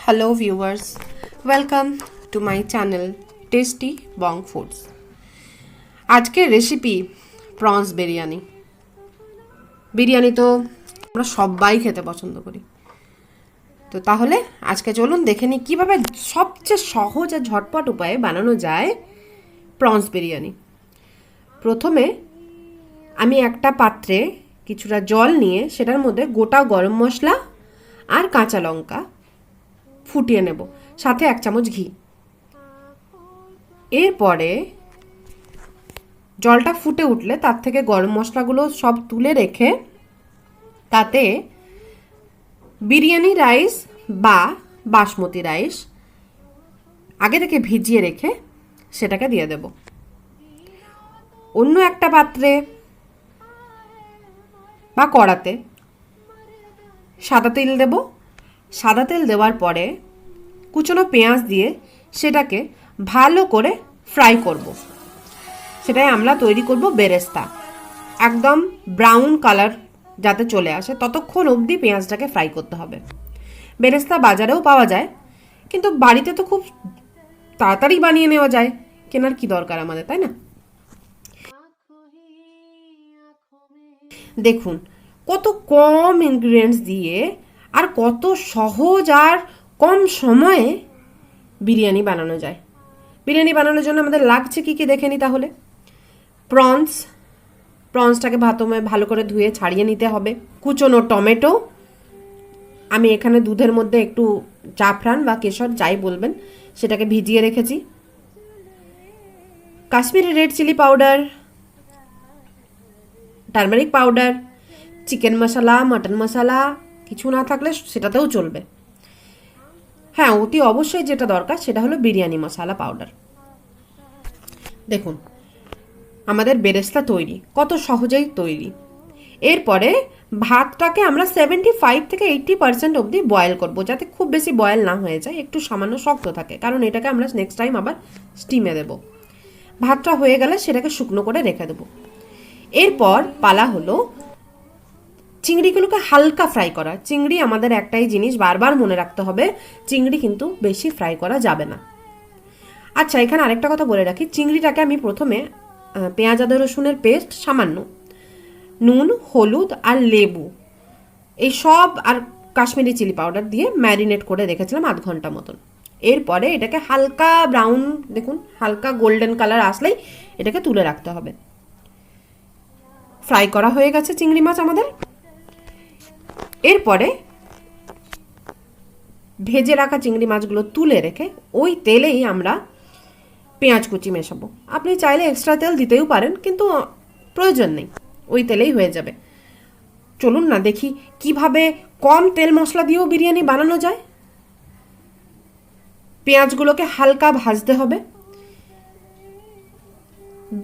Hello viewers, welcome to my channel Tasty Bong Foods. আজকের recipe prawns biryani. Biryani তো আমরা সবাই খেতে পছন্দ করি। তো তাহলে আজকে চলুন দেখে নিই কীভাবে সবচেয়ে সহজ আর ঝটপট উপায়ে বানানো যায় প্রনস বিরিয়ানি। প্রথমে আমি একটা পাত্রে কিছুটা জল নিয়ে সেটার মধ্যে গোটা গরম মশলা আর কাঁচা লঙ্কা ফুটিয়ে নেব, সাথে 1 চামচ ঘি। এরপরে জলটা ফুটে উঠলে তার থেকে গরম মশলাগুলো সব তুলে রেখে তাতে বিরিয়ানি রাইস বা বাসমতি রাইস আগে থেকে ভিজিয়ে রেখে সেটাকে দিয়ে দেব। অন্য একটা পাত্রে বা কড়াতে সাদা তেল দেব। সাদা তেল দেওয়ার পরে কুচনো পেঁয়াজ দিয়ে সেটাকে ভালো করে ফ্রাই করব। সেটাই আমরা তৈরি করব বেরেস্তা। একদম ব্রাউন কালার যাতে চলে আসে ততক্ষণ অবধি পেঁয়াজটাকে ফ্রাই করতে হবে। বেরেস্তা বাজারেও পাওয়া যায়, কিন্তু বাড়িতে তো খুব তাড়াতাড়ি বানিয়ে নেওয়া যায়, কেনার কি দরকার আমাদের, তাই না? দেখুন কত কম ইনগ্রিডিয়েন্টস দিয়ে আর কত সহজ আর কম সময়ে বিরিয়ানি বানানো যায়। বিরিয়ানি বানানোর জন্য আমাদের লাগছে কি কি দেখে নিই তাহলে। প্রনসটাকে ভালো করে ধুয়ে ছাড়িয়ে নিতে হবে। কুচনো টমেটো, আমি এখানে দুধের মধ্যে একটু জাফরান বা কেশর যাই বলবেন সেটাকে ভিজিয়ে রেখেছি। Kashmiri red chilli powder, turmeric powder, chicken masala, mutton masala কিছু না থাকলে সেটাতেও চলবে। হ্যাঁ, অতি অবশ্যই যেটা দরকার সেটা হলো বিরিয়ানি মশলা পাউডার। দেখুন আমাদের বেরেস্তা তৈরি, কত সহজেই তৈরি। এরপরে ভাতটাকে আমরা 75 থেকে 80% অবধি বয়েল করব, যাতে খুব বেশি বয়েল না হয়ে যায়, একটু সামান্য শক্ত থাকে, কারণ এটাকে আমরা নেক্সট টাইম আবার স্টিমে দেব। ভাতটা হয়ে গেলে সেটাকে শুকনো করে রেখে দেব। এরপর পালা হলো চিংড়িগুলোকে হালকা ফ্রাই করা। চিংড়ি আমাদের একটাই জিনিস বারবার মনে রাখতে হবে, চিংড়ি কিন্তু বেশি ফ্রাই করা যাবে না। আচ্ছা, এখানে আরেকটা কথা বলে রাখি, চিংড়িটাকে আমি প্রথমে পেঁয়াজ আদা রসুনের পেস্ট, সামান্য নুন, হলুদ আর লেবু এই সব আর কাশ্মীরি চিলি পাউডার দিয়ে ম্যারিনেট করে রেখেছিলাম 1/2 ঘন্টা মতন। এরপরে এটাকে হালকা ব্রাউন, দেখুন হালকা গোল্ডেন কালার আসলেই এটাকে তুলে রাখতে হবে। ফ্রাই করা হয়ে গেছে চিংড়ি মাছ আমাদের। এরপরে ভেজে রাখা চিংড়ি মাছগুলো তুলে রেখে ওই তেলেই আমরা পেঁয়াজ কুচি মেশাবো। আপনি চাইলে এক্সট্রা তেল দিতেও পারেন, কিন্তু প্রয়োজন নেই, ওই তেলেই হয়ে যাবে। চলুন না দেখি কিভাবে কম তেল মশলা দিয়েও বিরিয়ানি বানানো যায়। পেঁয়াজগুলোকে হালকা ভাজতে হবে।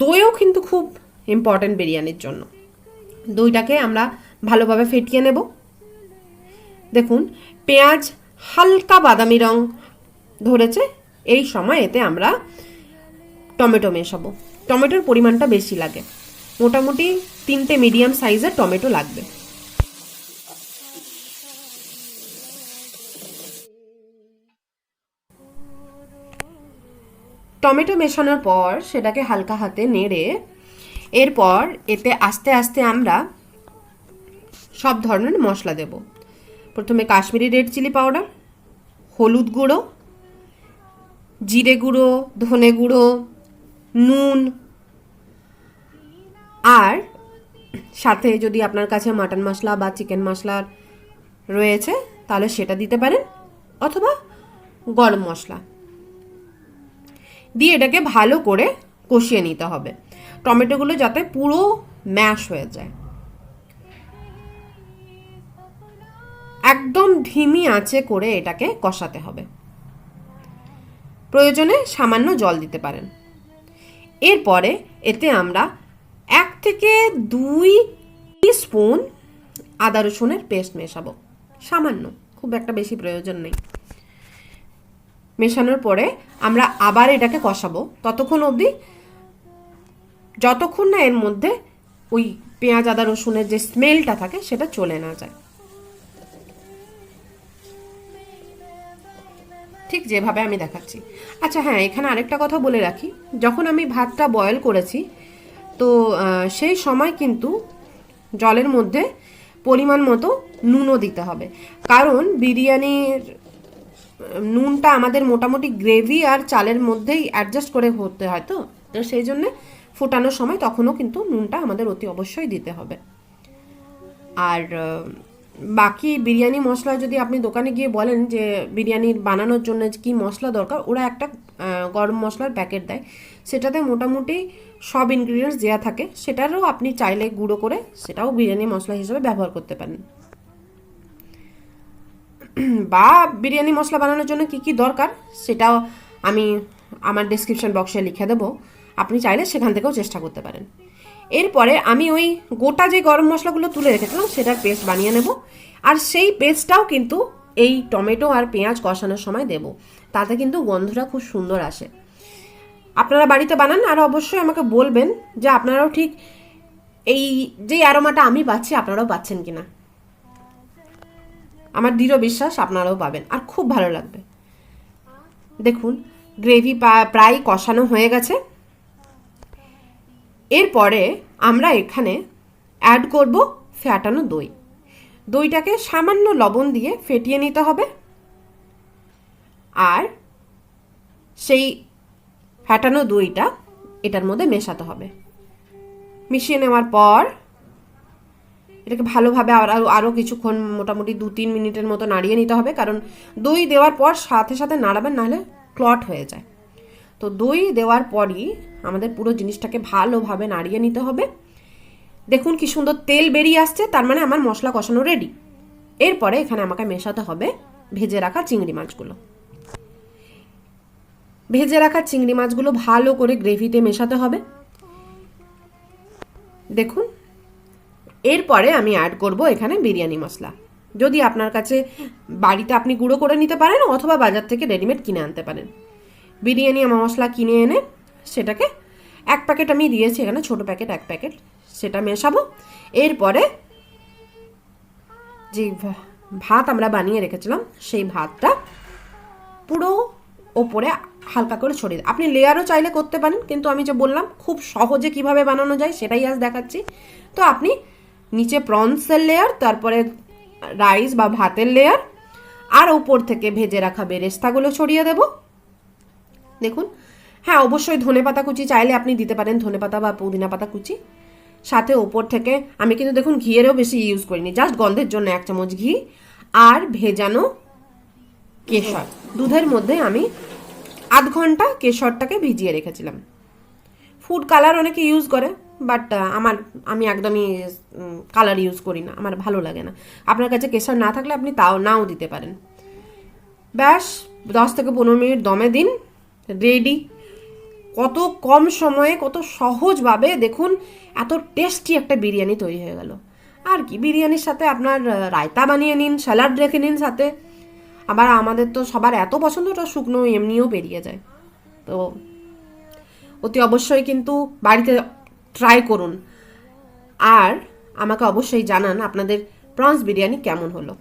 দইও কিন্তু খুব ইম্পর্টেন্ট বিরিয়ানির জন্য। দইটাকে আমরা ভালোভাবে ফেটিয়ে নেব। দেখুন পেঁয়াজ হালকা বাদামি রং ধরেছে, এই সময় এতে আমরা টমেটো মেশাবো। টমেটোর পরিমাণটা বেশি লাগে, মোটামুটি 3টে মিডিয়াম সাইজের টমেটো লাগবে। টমেটো মেশানোর পর সেটাকে হালকা হাতে নেড়ে এরপর এতে আস্তে আস্তে আমরা সব ধরনের মশলা দেব। প্রথমে কাশ্মীরি রেড চিলি পাউডার, হলুদ গুঁড়ো, জিরে গুঁড়ো, ধনে গুঁড়ো, নুন, আর সাথে যদি আপনার কাছে মাটন মশলা বা চিকেন মশলা রয়েছে তাহলে সেটা দিতে পারেন, অথবা গরম মশলা দিয়ে এটাকে ভালো করে কষিয়ে নিতে হবে। টমেটোগুলো যাতে পুরো ম্যাশ হয়ে যায়। একদম ধিমি আঁচে করে এটাকে কষাতে হবে। প্রয়োজনে সামান্য জল দিতে পারেন। এরপরে এতে আমরা 1 থেকে 2 স্পুন আদা রসুনের পেস্ট মেশাবো, সামান্য, খুব একটা বেশি প্রয়োজন নেই। মেশানোর পরে আমরা আবার এটাকে কষাবো ততক্ষণ অবধি যতক্ষণ না এর মধ্যে ওই পেঁয়াজ আদা রসুনের যে স্মেলটা থাকে সেটা চলে না যায়। ঠিক যেভাবে আমি দেখাচ্ছি। আচ্ছা হ্যাঁ, এখানে আরেকটা কথা বলে রাখি, যখন আমি ভাতটা বয়েল করেছি তো সেই সময় কিন্তু জলের মধ্যে পরিমাণ মতো নুনও দিতে হবে, কারণ বিরিয়ানির নুনটা আমাদের মোটামুটি গ্রেভি আর চালের মধ্যেই অ্যাডজাস্ট করে হতে হয়, তো তো সেই জন্যে ফোটানোর সময় তখনও কিন্তু নুনটা আমাদের অতি অবশ্যই দিতে হবে। আর বাকি বিরিয়ানি মশলা যদি আপনি দোকানে গিয়ে বলেন যে বিরিয়ানি বানানোর জন্য কি মশলা দরকার, ওরা একটা গরম মশলার প্যাকেট দেয়, সেটাতে মোটামুটি সব ইনগ্রিডিয়েন্টস দেওয়া থাকে, সেটারও আপনি চাইলে গুঁড়ো করে সেটাও বিরিয়ানি মশলা হিসেবে ব্যবহার করতে পারেন। বা বিরিয়ানি মশলা বানানোর জন্য কি কি দরকার সেটাও আমি আমার ডেসক্রিপশন বক্সে লিখে দেবো, আপনি চাইলে সেখান থেকেও চেষ্টা করতে পারেন। এরপরে আমি ওই গোটা যে গরম মশলাগুলো তুলে রেখেছিলাম সেটার পেস্ট বানিয়ে নেব, আর সেই পেস্টটাও কিন্তু এই টমেটো আর পেঁয়াজ কষানোর সময় দেব, তাতে কিন্তু গন্ধটা খুব সুন্দর আসে। আপনারা বাড়িতে বানান আর অবশ্যই আমাকে বলবেন যে আপনারাও ঠিক এই যে অ্যারোমাটা আমি পাচ্ছি আপনারাও পাচ্ছেন কিনা। আমার দৃঢ় বিশ্বাস আপনারাও পাবেন আর খুব ভালো লাগবে। দেখুন গ্রেভি প্রায় কষানো হয়ে গেছে। এরপরে আমরা এখানে অ্যাড করব ফ্যাটানো দই। দইটাকে সামান্য লবণ দিয়ে ফেটিয়ে নিতে হবে, আর সেই ফ্যাটানো দইটা এটার মধ্যে মেশাতে হবে। মিশিয়ে নেওয়ার পর এটাকে ভালোভাবে আরও কিছুক্ষণ মোটামুটি 2-3 মিনিটের মতো নাড়িয়ে নিতে হবে, কারণ দই দেওয়ার পর সাথে সাথে নাড়াবেন, নাহলে ক্লট হয়ে যায়। তো দই দেওয়ার পরই আমাদের পুরো জিনিসটাকে ভালোভাবে নাড়িয়ে নিতে হবে। দেখুন কি সুন্দর তেল বেরিয়ে আসছে, তার মানে আমার মশলা কষানো রেডি। এরপরে এখানে আমাকে মেশাতে হবে ভেজে রাখা চিংড়ি মাছগুলো। ভেজে রাখা চিংড়ি মাছগুলো ভালো করে গ্রেভিতে মেশাতে হবে। দেখুন এরপরে আমি অ্যাড করব এখানে বিরিয়ানি মশলা। যদি আপনার কাছে বাড়িতে আপনি গুঁড়ো করে নিতে পারেন অথবা বাজার থেকে রেডিমেড কিনে আনতে পারেন। বিরিয়ানি মশলা কিনে এনে সেটাকে 1 প্যাকেট আমি দিয়েছি এখানে, ছোট প্যাকেট 1 প্যাকেট, সেটা মেশাবো। এরপরে যে ভাত আমরা বানিয়ে রেখেছিলাম সেই ভাতটা পুরো ওপরে হালকা করে ছড়িয়ে, আপনি লেয়ারও চাইলে করতে পারেন, কিন্তু আমি যে বললাম খুব সহজে কিভাবে বানানো যায় সেটাই আজ দেখাচ্ছি। তো আপনি নিচে প্রনসের লেয়ার, তারপরে রাইস বা ভাতের লেয়ার, আর উপর থেকে ভেজে রাখা বেরেস্তাগুলো ছড়িয়ে দেব। দেখুন হ্যাঁ, অবশ্যই ধনেপাতা কুচি চাইলে আপনি দিতে পারেন, ধনেপাতা বা পুদিনা পাতা কুচি। সাথে ওপর থেকে আমি কিন্তু দেখুন ঘিয়েরও বেশি ইউজ করিনি, জাস্ট গন্ধের জন্য 1 চামচ ঘি, আর ভেজানো কেশর। দুধের মধ্যে আমি আধ ঘন্টা কেশরটাকে ভিজিয়ে রেখেছিলাম। ফুড কালার অনেকে ইউজ করে, বাট আমি একদমই কালার ইউজ করি না, আমার ভালো লাগে না। আপনার কাছে কেশর না থাকলে আপনি তাও নাও দিতে পারেন। ব্যাস 10 থেকে 15 মিনিট দমে দিন, রেডি। কত কম সময়ে কত সহজভাবে দেখুন এত টেস্টি একটা বিরিয়ানি তৈরি হয়ে গেল। আর কি, বিরিয়ানির সাথে আপনার রায়তা বানিয়ে নিন, স্যালাড রেখে নিন সাথে। আবার আমাদের তো সবার এত পছন্দ, ওটা শুকনো এমনিও বেরিয়ে যায়। তো অতি অবশ্যই কিন্তু বাড়িতে ট্রাই করুন, আর আমাকে অবশ্যই জানান আপনাদের প্রনস বিরিয়ানি কেমন হলো।